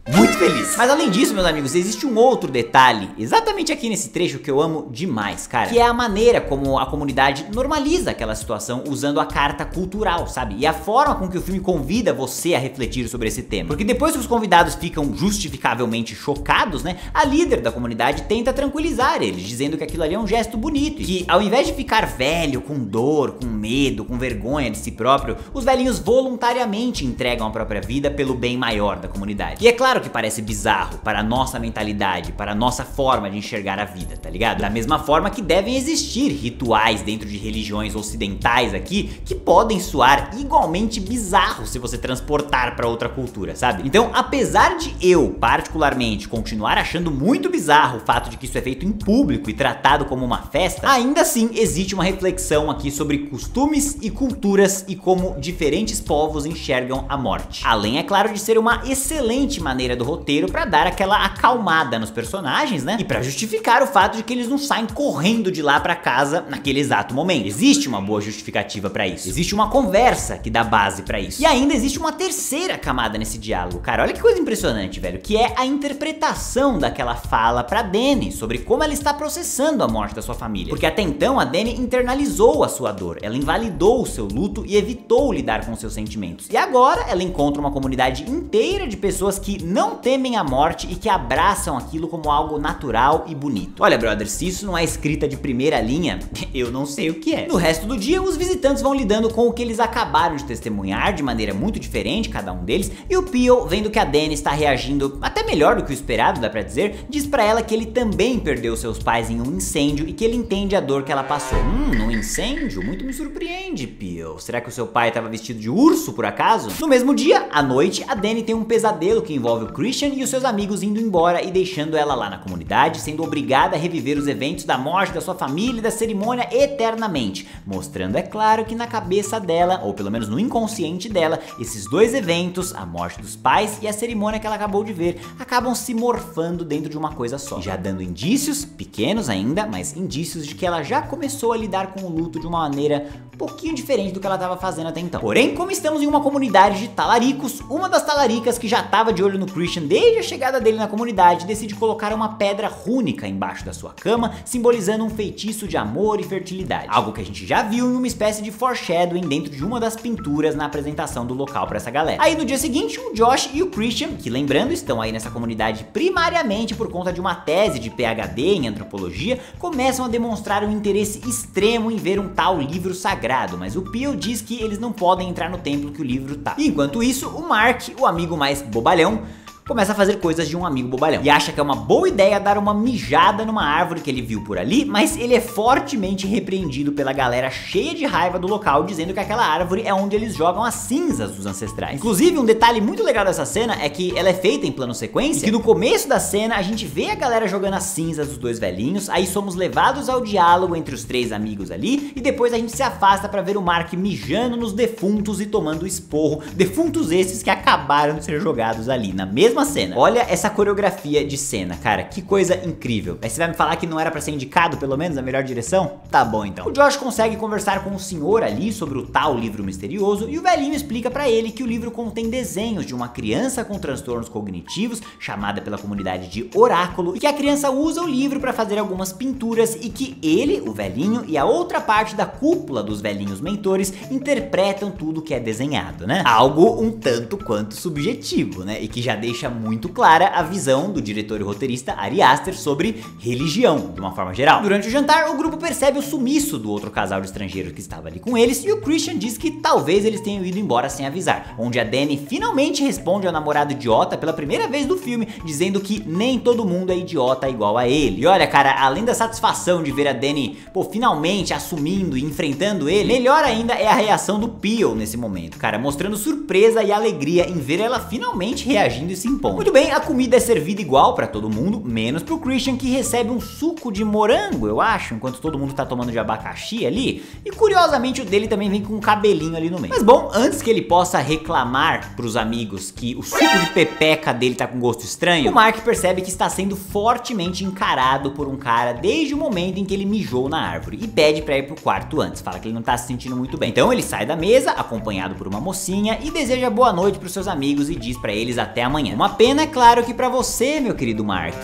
S1: muito feliz. Mas além disso, meus amigos, existe um outro detalhe exatamente aqui nesse trecho que eu amo demais, cara, que é a maneira como a comunidade normaliza aquela situação usando a carta cultural, sabe? E a forma com que o filme convida você a refletir sobre esse tema. Porque depois que os convidados ficam justificavelmente chocados, né, a líder da comunidade tenta tranquilizar eles, dizendo que aquilo ali é um gesto bonito, e que ao invés de ficar velho, com dor, com medo, com vergonha de si próprio, os velhinhos voluntariamente entregam a própria vida pelo bem maior da comunidade. E é claro que parece bizarro para a nossa mentalidade, para a nossa forma de enxergar a vida, tá ligado? Da mesma forma que devem existir rituais dentro de religiões ocidentais aqui que podem soar igualmente bizarros se você transportar para outra cultura, sabe? Então, apesar de eu, particularmente, continuar achando muito bizarro o fato de que isso é feito em público e tratado como uma festa, ainda assim existe uma reflexão aqui sobre costumes e culturas e como diferentes povos enxergam a morte. Além, é claro, de ser uma excelente maneira do roteiro pra dar aquela acalmada nos personagens, né? E pra justificar o fato de que eles não saem correndo de lá pra casa naquele exato momento. Existe uma boa justificativa pra isso. Existe uma conversa que dá base pra isso. E ainda existe uma terceira camada nesse diálogo, cara. Olha que coisa impressionante, velho, que é a interpretação daquela fala pra Danny sobre como ela está processando a morte da sua família. Porque até então a Danny internalizou a sua dor, ela invalidou o seu luto e evitou lidar com seus sentimentos. E agora ela encontra uma comunidade inteira de pessoas que não temem a morte e que abraçam aquilo como algo natural e bonito. Olha, brother, se isso não é escrita de primeira linha, eu não sei o que é. No resto do dia, os visitantes vão lidando com o que eles acabaram de testemunhar de maneira muito diferente, cada um deles, e o Pio, vendo que a Danny está reagindo até melhor do que o esperado, dá pra dizer, diz pra ela que ele também perdeu seus pais em um incêndio e que ele entende a dor que ela passou. Um incêndio? Muito me surpreende, Pio. Será que o seu pai estava vestido de urso, por acaso? No mesmo dia, à noite, a Danny tem um pesadelo que envolve o Christian e os seus amigos indo embora e deixando ela lá na comunidade, sendo obrigada a reviver os eventos da morte da sua família e da cerimônia eternamente, mostrando, é claro, que na cabeça dela, ou pelo menos no inconsciente dela, esses dois eventos, a morte dos pais e a cerimônia que ela acabou de ver, acabam se morfando dentro de uma coisa só, já dando indícios, pequenos ainda, mas indícios de que ela já começou a lidar com o luto de uma maneira um pouquinho diferente do que ela estava fazendo até então. Porém, como estamos em uma comunidade de talaricos, uma das talaricas que já estava de olho no Christian desde a chegada dele na comunidade, decide colocar uma pedra rúnica embaixo da sua cama, simbolizando um feitiço de amor e fertilidade. Algo que a gente já viu em uma espécie de foreshadowing dentro de uma das pinturas na apresentação do local para essa galera. Aí no dia seguinte, o Josh e o Christian, que lembrando, estão aí nessa comunidade primariamente por conta de uma tese de PhD em antropologia, começam a demonstrar um interesse extremo em ver um tal livro sagrado, mas o Pio diz que eles não podem entrar no templo que o livro tá. E enquanto isso, o Mark, o amigo mais bobalhão, começa a fazer coisas de um amigo bobalhão e acha que é uma boa ideia dar uma mijada numa árvore que ele viu por ali, mas ele é fortemente repreendido pela galera cheia de raiva do local, dizendo que aquela árvore é onde eles jogam as cinzas dos ancestrais. Inclusive, um detalhe muito legal dessa cena é que ela é feita em plano sequência, e que no começo da cena a gente vê a galera jogando as cinzas dos dois velhinhos, aí somos levados ao diálogo entre os três amigos ali, e depois a gente se afasta pra ver o Mark mijando nos defuntos e tomando esporro, defuntos esses que acabaram de ser jogados ali, na mesma cena. Olha essa coreografia de cena, cara, que coisa incrível. Aí você vai me falar que não era pra ser indicado, pelo menos, na melhor direção? Tá bom, então. O Josh consegue conversar com o senhor ali sobre o tal livro misterioso, e o velhinho explica pra ele que o livro contém desenhos de uma criança com transtornos cognitivos, chamada pela comunidade de oráculo, e que a criança usa o livro pra fazer algumas pinturas, e que ele, o velhinho, e a outra parte da cúpula dos velhinhos mentores interpretam tudo que é desenhado, né? Algo um tanto quanto subjetivo, né? E que já deixa deixa muito clara a visão do diretor e roteirista Ari Aster sobre religião, de uma forma geral. Durante o jantar, o grupo percebe o sumiço do outro casal de estrangeiros que estava ali com eles, e o Christian diz que talvez eles tenham ido embora sem avisar, onde a Dani finalmente responde ao namorado idiota pela primeira vez do filme, dizendo que nem todo mundo é idiota igual a ele. E olha, cara, além da satisfação de ver a Dani, finalmente assumindo e enfrentando ele, melhor ainda é a reação do Peel nesse momento, cara, mostrando surpresa e alegria em ver ela finalmente reagindo e se impondo. Muito bem, a comida é servida igual pra todo mundo, menos pro Christian, que recebe um suco de morango, eu acho, enquanto todo mundo tá tomando de abacaxi ali, e curiosamente o dele também vem com um cabelinho ali no meio. Mas bom, antes que ele possa reclamar pros amigos que o suco de pepeca dele tá com gosto estranho, o Mark percebe que está sendo fortemente encarado por um cara desde o momento em que ele mijou na árvore e pede pra ir pro quarto antes, fala que ele não tá se sentindo muito bem. Então ele sai da mesa, acompanhado por uma mocinha, e deseja boa noite pros seus amigos e diz pra eles até amanhã. Uma pena, é claro, que pra você, meu querido Mark,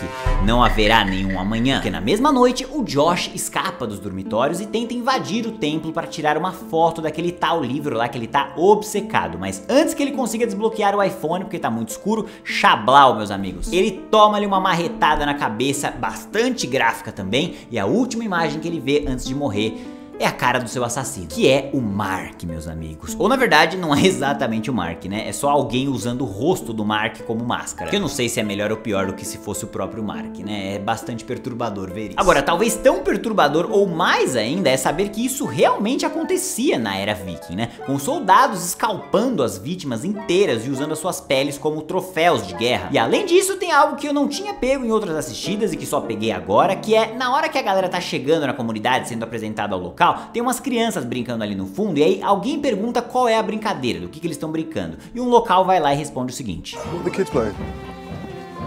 S1: não haverá nenhum amanhã, porque na mesma noite o Josh escapa dos dormitórios e tenta invadir o templo para tirar uma foto daquele tal livro lá que ele tá obcecado, mas antes que ele consiga desbloquear o iPhone, porque tá muito escuro, Xablau, meus amigos, ele toma-lhe uma marretada na cabeça, bastante gráfica também, e a última imagem que ele vê antes de morrer é a cara do seu assassino, que é o Mark, meus amigos. Ou na verdade, não é exatamente o Mark, né? É só alguém usando o rosto do Mark como máscara. Que eu não sei se é melhor ou pior do que se fosse o próprio Mark, né? É bastante perturbador ver isso. Agora, talvez tão perturbador ou mais ainda é saber que isso realmente acontecia na era viking, né? Com soldados escalpando as vítimas inteiras e usando as suas peles como troféus de guerra. E além disso, tem algo que eu não tinha pego em outras assistidas e que só peguei agora, que é na hora que a galera tá chegando na comunidade, sendo apresentada ao local, tem umas crianças brincando ali no fundo, e aí alguém pergunta qual é a brincadeira, do que eles estão brincando, e um local vai lá e responde o seguinte:
S2: What are the kids playing?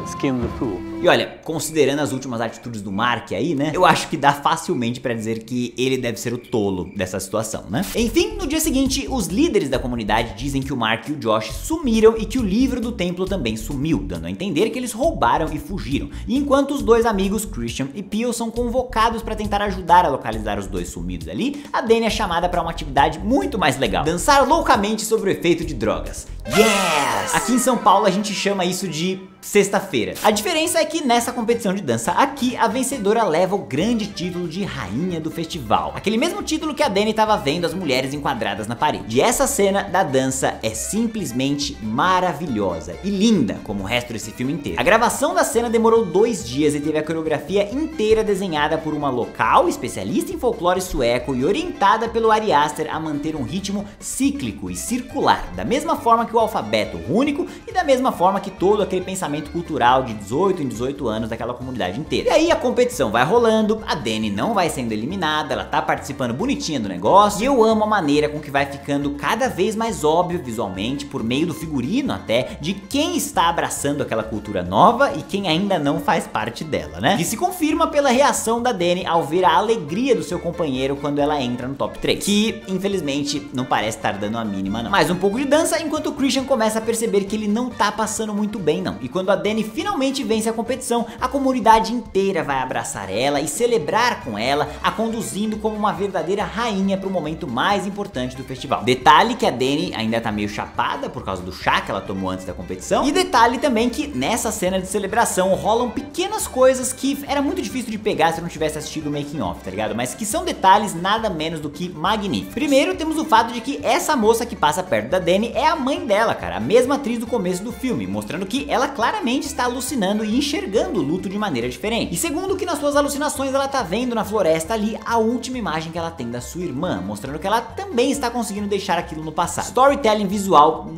S8: Skin the pool.
S1: E olha, considerando as últimas atitudes do Mark aí, né, eu acho que dá facilmente pra dizer que ele deve ser o tolo dessa situação, né? Enfim, no dia seguinte, os líderes da comunidade dizem que o Mark e o Josh sumiram e que o livro do templo também sumiu, dando a entender que eles roubaram e fugiram. E enquanto os dois amigos, Christian e Peel, são convocados pra tentar ajudar a localizar os dois sumidos ali, a Dani é chamada pra uma atividade muito mais legal: dançar loucamente sob o efeito de drogas. Yes! Aqui em São Paulo a gente chama isso de sexta-feira. A diferença é que nessa competição de dança aqui, a vencedora leva o grande título de rainha do festival, aquele mesmo título que a Dani tava vendo as mulheres enquadradas na parede. E essa cena da dança é simplesmente maravilhosa e linda, como o resto desse filme inteiro. A gravação da cena demorou 2 dias e teve a coreografia inteira desenhada por uma local especialista em folclore sueco e orientada pelo Ari Aster a manter um ritmo cíclico e circular, da mesma forma que o alfabeto rúnico e da mesma forma que todo aquele pensamento cultural de 18 em 18 anos daquela comunidade inteira. E aí a competição vai rolando, a Dani não vai sendo eliminada, ela tá participando bonitinha do negócio, e eu amo a maneira com que vai ficando cada vez mais óbvio visualmente, por meio do figurino até, de quem está abraçando aquela cultura nova e quem ainda não faz parte dela, né? E se confirma pela reação da Dani ao ver a alegria do seu companheiro quando ela entra no top 3, que infelizmente não parece estar dando a mínima não. Mais um pouco de dança, enquanto o Christian começa a perceber que ele não tá passando muito bem não, e quando a Dani finalmente vence a competição, a comunidade inteira vai abraçar ela e celebrar com ela, a conduzindo como uma verdadeira rainha para o momento mais importante do festival. Detalhe que a Dani ainda tá meio chapada por causa do chá que ela tomou antes da competição, e detalhe também que nessa cena de celebração rolam pequenas coisas que era muito difícil de pegar se eu não tivesse assistido o making of, tá ligado? Mas que são detalhes nada menos do que magníficos. Primeiro temos o fato de que essa moça que passa perto da Dani é a mãe dela, cara, a mesma atriz do começo do filme, mostrando que ela claramente está alucinando e enxergando o luto de maneira diferente. E segundo, que nas suas alucinações ela tá vendo na floresta ali a última imagem que ela tem da sua irmã, mostrando que ela também está conseguindo deixar aquilo no passado. Storytelling visual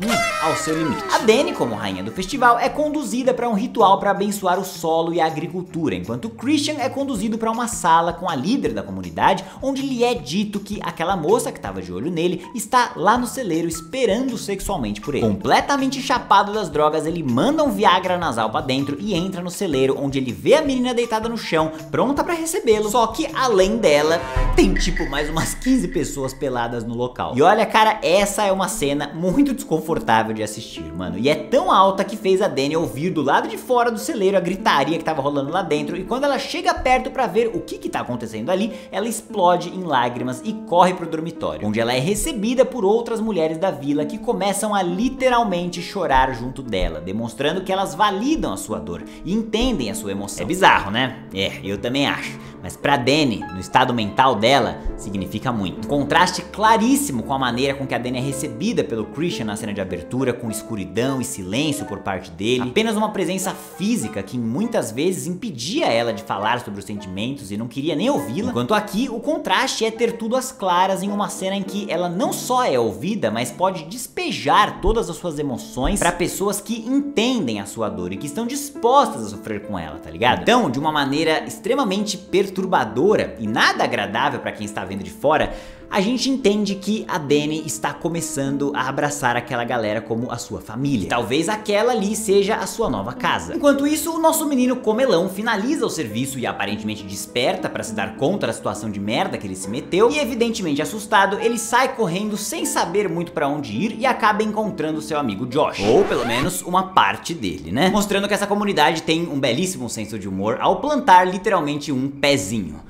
S1: ao seu limite. A Dani, como rainha do festival, é conduzida para um ritual para abençoar o solo e a agricultura, enquanto o Christian é conduzido para uma sala com a líder da comunidade, onde lhe é dito que aquela moça que estava de olho nele está lá no celeiro esperando sexualmente por ele. Completamente chapado das drogas, ele manda um Viagra nasal pra dentro e entra no celeiro, onde ele vê a menina deitada no chão, pronta pra recebê-lo, só que além dela, tem tipo mais umas 15 pessoas peladas no local. E olha, cara, essa é uma cena muito desconfortável de assistir, mano, e é tão alta que fez a Dani ouvir do lado de fora do celeiro a gritaria que tava rolando lá dentro, e quando ela chega perto pra ver o que tá acontecendo ali, ela explode em lágrimas e corre pro dormitório, onde ela é recebida por outras mulheres da vila que começam a literalmente chorar junto dela, demonstrando que elas elas validam a sua dor e entendem a sua emoção. É bizarro, né? Eu também acho. Mas pra Dani, no estado mental dela, significa muito. Um contraste claríssimo com a maneira com que a Dani é recebida pelo Christian na cena de abertura, com escuridão e silêncio por parte dele. Apenas uma presença física que muitas vezes impedia ela de falar sobre os sentimentos e não queria nem ouvi-la. Enquanto aqui, o contraste é ter tudo às claras em uma cena em que ela não só é ouvida, mas pode despejar todas as suas emoções pra pessoas que entendem a sua dor e que estão dispostas a sofrer com ela, tá ligado? Então, de uma maneira extremamente perturbadora e nada agradável pra quem está vendo de fora, a gente entende que a Dani está começando a abraçar aquela galera como a sua família. Talvez aquela ali seja a sua nova casa. Enquanto isso, o nosso menino comelão finaliza o serviço e aparentemente desperta para se dar conta da situação de merda que ele se meteu. E evidentemente assustado, ele sai correndo sem saber muito para onde ir e acaba encontrando seu amigo Josh. Ou pelo menos uma parte dele, né? Mostrando que essa comunidade tem um belíssimo senso de humor ao plantar literalmente um pezinho.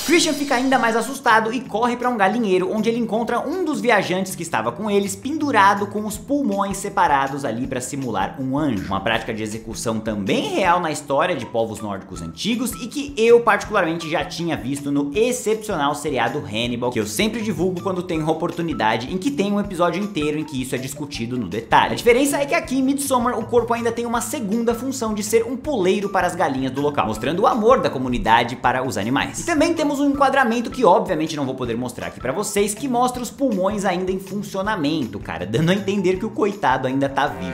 S1: Christian fica ainda mais assustado e corre para um galinheiro, onde ele encontra um dos viajantes que estava com eles pendurado com os pulmões separados ali para simular um anjo. Uma prática de execução também real na história de povos nórdicos antigos e que eu particularmente já tinha visto no excepcional seriado Hannibal, que eu sempre divulgo quando tenho oportunidade, em que tem um episódio inteiro em que isso é discutido no detalhe. A diferença é que aqui em Midsommar o corpo ainda tem uma segunda função de ser um puleiro para as galinhas do local, mostrando o amor da comunidade para os animais. E também temos um enquadramento que obviamente não vou poder mostrar aqui pra vocês, que mostra os pulmões ainda em funcionamento, cara, dando a entender que o coitado ainda tá vivo.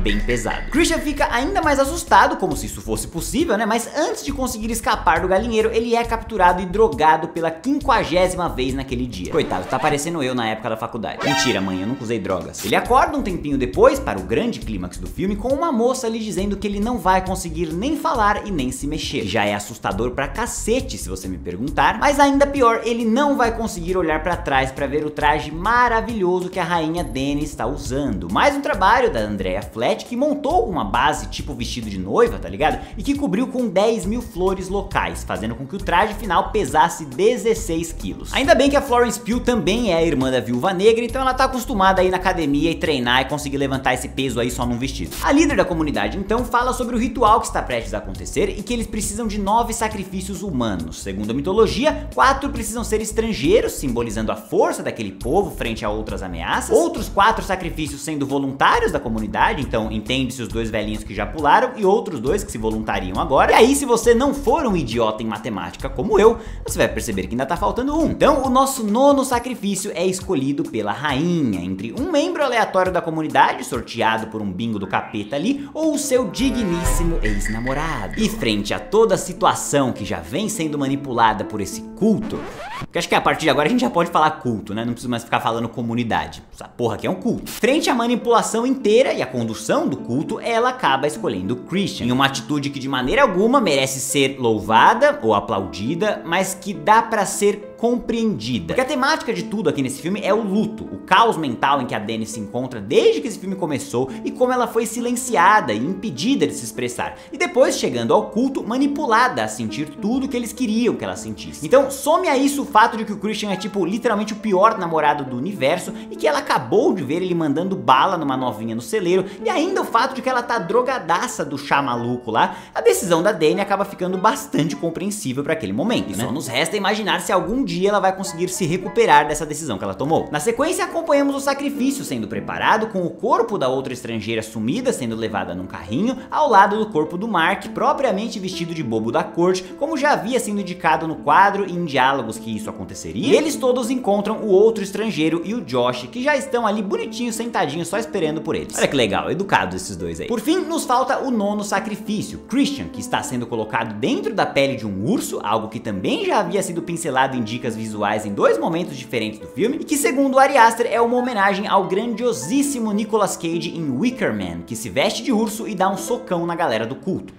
S1: Bem pesado. Christian fica ainda mais assustado, como se isso fosse possível, né? Mas antes de conseguir escapar do galinheiro, ele é capturado e drogado pela 50ª vez naquele dia. Coitado, tá parecendo eu na época da faculdade. Mentira, mãe, eu nunca usei drogas. Ele acorda um tempinho depois, para o grande clímax do filme, com uma moça lhe dizendo que ele não vai conseguir nem falar e nem se mexer. Já é assustador pra cacete, se você me perguntar. Mas ainda pior, ele não vai conseguir olhar pra trás pra ver o traje maravilhoso que a rainha Dani está usando. Mais um trabalho da Andrea Flat, que montou uma base tipo vestido de noiva, tá ligado? E que cobriu com 10.000 flores locais, fazendo com que o traje final pesasse 16 quilos. Ainda bem que a Florence Pugh também é a irmã da Viúva Negra, então ela tá acostumada a ir na academia e treinar e conseguir levantar esse peso aí só num vestido. A líder da comunidade então fala sobre o ritual que está prestes a acontecer e que eles precisam de 9 sacrifícios humanos. Segundo a mitologia, 4 precisam ser estrangeiros, simbolizando a força daquele povo frente a outras ameaças. Outros 4 sacrifícios sendo voluntários da comunidade, então entende-se os 2 velhinhos que já pularam e outros 2 que se voluntariam agora. E aí, se você não for um idiota em matemática como eu, você vai perceber que ainda tá faltando um. Então, o nosso 9º sacrifício é escolhido pela rainha, entre um membro aleatório da comunidade, sorteado por um bingo do capeta ali, ou o seu digníssimo ex-namorado. E frente a toda a situação que já vem sendo manipulada por esse culto, porque acho que a partir de agora a gente já pode falar culto, né? Não precisa mais ficar falando comunidade. Essa porra aqui é um culto. Frente à manipulação inteira e à condução do culto, ela acaba escolhendo Christian, em uma atitude que de maneira alguma merece ser louvada ou aplaudida, mas que dá pra ser compreendida. Porque a temática de tudo aqui nesse filme é o luto, o caos mental em que a Dani se encontra desde que esse filme começou e como ela foi silenciada e impedida de se expressar. E depois, chegando ao culto, manipulada a sentir tudo que eles queriam que ela sentisse. Então, some a isso o fato de que o Christian é tipo literalmente o pior namorado do universo e que ela acabou de ver ele mandando bala numa novinha no celeiro, e ainda o fato de que ela tá drogadaça do chá maluco lá. A decisão da Dani acaba ficando bastante compreensível para aquele momento, né? Só nos resta imaginar se algum dia ela vai conseguir se recuperar dessa decisão que ela tomou. Na sequência, acompanhamos o sacrifício sendo preparado, com o corpo da outra estrangeira sumida sendo levada num carrinho, ao lado do corpo do Mark, propriamente vestido de bobo da corte, como já havia sido indicado no quadro e em diálogos que isso aconteceria. E eles todos encontram o outro estrangeiro e o Josh, que já estão ali bonitinhos, sentadinhos, só esperando por eles. Olha que legal, educados esses dois aí. Por fim, nos falta o 9º sacrifício, Christian, que está sendo colocado dentro da pele de um urso, algo que também já havia sido pincelado em dicas visuais em 2 momentos diferentes do filme, e que segundo o Ari Aster é uma homenagem ao grandiosíssimo Nicolas Cage em Wicker Man, que se veste de urso e dá um socão na galera do culto.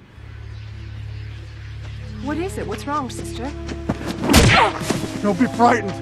S9: What is it? What's wrong, sister?
S2: Don't be frightened.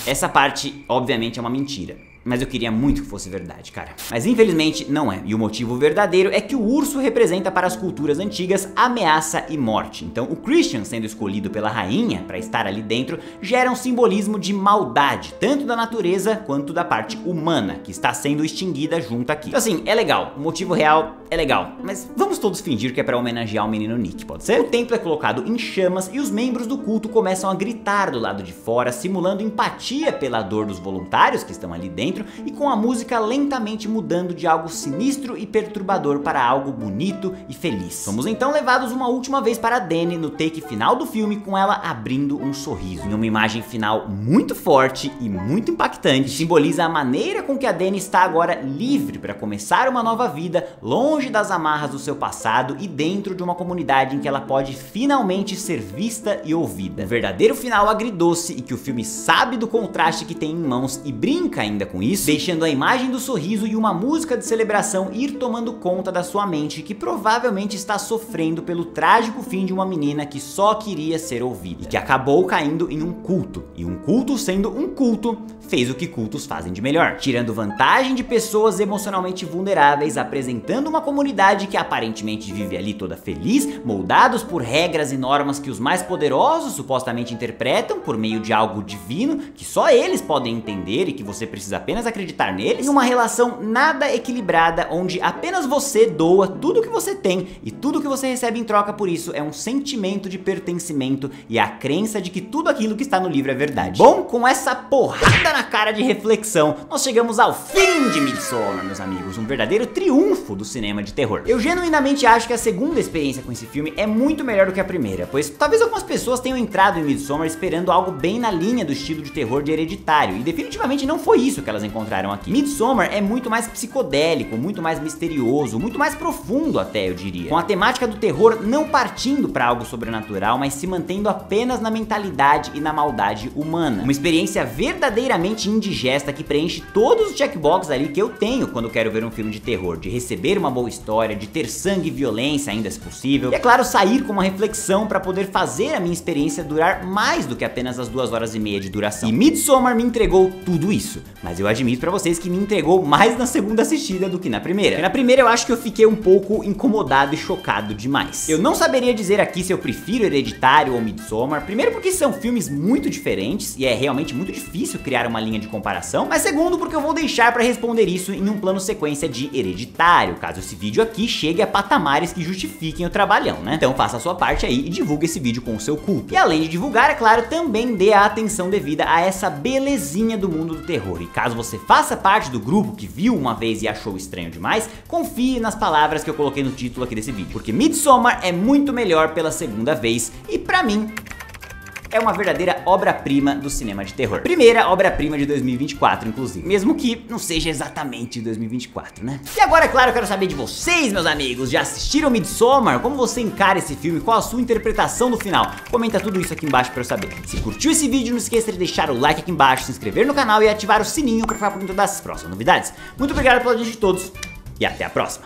S1: Essa parte, obviamente, é uma mentira. Mas eu queria muito que fosse verdade, cara. Mas infelizmente não é. E o motivo verdadeiro é que o urso representa para as culturas antigas ameaça e morte. Então o Christian sendo escolhido pela rainha para estar ali dentro gera um simbolismo de maldade, tanto da natureza quanto da parte humana, que está sendo extinguida junto aqui. Então assim, é legal. O motivo real é legal. Mas vamos todos fingir que é para homenagear o menino Nick, pode ser? O templo é colocado em chamas e os membros do culto começam a gritar do lado de fora, simulando empatia pela dor dos voluntários que estão ali dentro, e com a música lentamente mudando de algo sinistro e perturbador para algo bonito e feliz. Somos então levados uma última vez para Dani no take final do filme, com ela abrindo um sorriso, em uma imagem final muito forte e muito impactante. Simboliza a maneira com que a Dani está agora livre para começar uma nova vida, longe das amarras do seu passado e dentro de uma comunidade em que ela pode finalmente ser vista e ouvida. Um verdadeiro final agridoce, e que o filme sabe do contraste que tem em mãos e brinca ainda com isso, deixando a imagem do sorriso e uma música de celebração ir tomando conta da sua mente, que provavelmente está sofrendo pelo trágico fim de uma menina que só queria ser ouvida, e que acabou caindo em um culto, e um culto sendo um culto fez o que cultos fazem de melhor, tirando vantagem de pessoas emocionalmente vulneráveis, apresentando uma comunidade que aparentemente vive ali toda feliz, moldados por regras e normas que os mais poderosos supostamente interpretam por meio de algo divino que só eles podem entender e que você precisa apenas acreditar neles, em uma relação nada equilibrada onde apenas você doa tudo que você tem e tudo que você recebe em troca por isso é um sentimento de pertencimento e a crença de que tudo aquilo que está no livro é verdade. Bom, com essa porrada na cara de reflexão, nós chegamos ao fim de Midsommar, meus amigos, um verdadeiro triunfo do cinema de terror. Eu genuinamente acho que a segunda experiência com esse filme é muito melhor do que a primeira, pois talvez algumas pessoas tenham entrado em Midsommar esperando algo bem na linha do estilo de terror de Hereditário, e definitivamente não foi isso que elas encontraram aqui. Midsommar é muito mais psicodélico, muito mais misterioso, muito mais profundo até, eu diria, com a temática do terror não partindo para algo sobrenatural, mas se mantendo apenas na mentalidade e na maldade humana. Uma experiência verdadeiramente indigesta que preenche todos os checkboxes ali que eu tenho quando quero ver um filme de terror, de receber uma boa história, de ter sangue e violência ainda se possível, e é claro, sair com uma reflexão para poder fazer a minha experiência durar mais do que apenas as 2h30 de duração. E Midsommar me entregou tudo isso, mas eu admito pra vocês que me entregou mais na segunda assistida do que na primeira. Porque na primeira eu acho que eu fiquei um pouco incomodado e chocado demais. Eu não saberia dizer aqui se eu prefiro Hereditário ou Midsommar, primeiro porque são filmes muito diferentes e é realmente muito difícil criar uma linha de comparação, mas segundo porque eu vou deixar pra responder isso em um plano sequência de Hereditário, caso esse vídeo aqui chegue a patamares que justifiquem o trabalhão, né? Então faça a sua parte aí e divulgue esse vídeo com o seu culto. E além de divulgar, é claro, também dê a atenção devida a essa belezinha do mundo do terror. E caso você faça parte do grupo que viu uma vez e achou estranho demais, confie nas palavras que eu coloquei no título aqui desse vídeo, porque Midsommar é muito melhor pela segunda vez e pra mim é uma verdadeira obra-prima do cinema de terror. Primeira obra-prima de 2024, inclusive. Mesmo que não seja exatamente 2024, né? E agora, é claro, eu quero saber de vocês, meus amigos. Já assistiram Midsommar? Como você encara esse filme? Qual a sua interpretação do final? Comenta tudo isso aqui embaixo pra eu saber. Se curtiu esse vídeo, não esqueça de deixar o like aqui embaixo, se inscrever no canal e ativar o sininho pra ficar por dentro das próximas novidades. Muito obrigado pela audiência de todos e até a próxima.